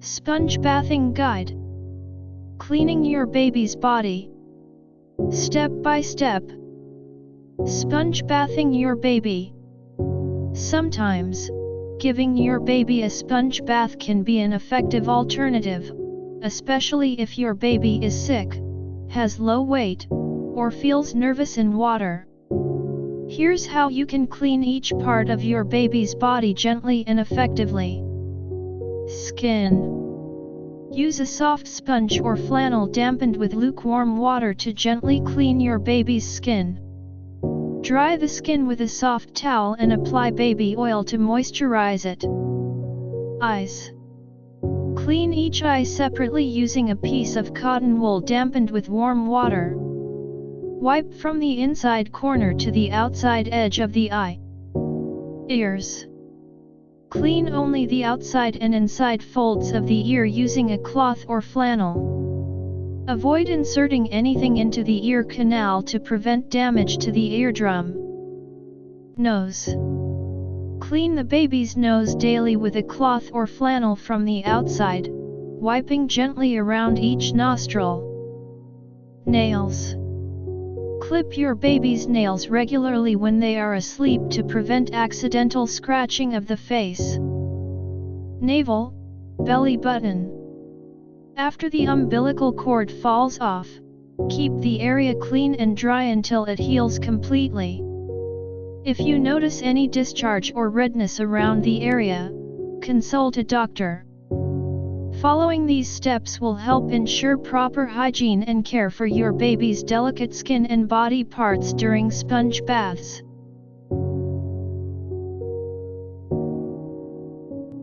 Sponge Bathing Guide. Cleaning your baby's body. Step by step. Sponge bathing your baby. Sometimes, giving your baby a sponge bath can be an effective alternative, especially if your baby is sick, has low weight, or feels nervous in water. Here's how you can clean each part of your baby's body gently and effectively. Skin. Use a soft sponge or flannel dampened with lukewarm water to gently clean your baby's skin. Dry the skin with a soft towel and apply baby oil to moisturize it. Eyes. Clean each eye separately using a piece of cotton wool dampened with warm water. Wipe from the inside corner to the outside edge of the eye. Ears. Clean only the outside and inside folds of the ear using a cloth or flannel. Avoid inserting anything into the ear canal to prevent damage to the eardrum. Nose. Clean the baby's nose daily with a cloth or flannel from the outside, wiping gently around each nostril. Nails. Clip your baby's nails regularly when they are asleep to prevent accidental scratching of the face. Navel, belly button. After the umbilical cord falls off, keep the area clean and dry until it heals completely. If you notice any discharge or redness around the area, consult a doctor. Following these steps will help ensure proper hygiene and care for your baby's delicate skin and body parts during sponge baths.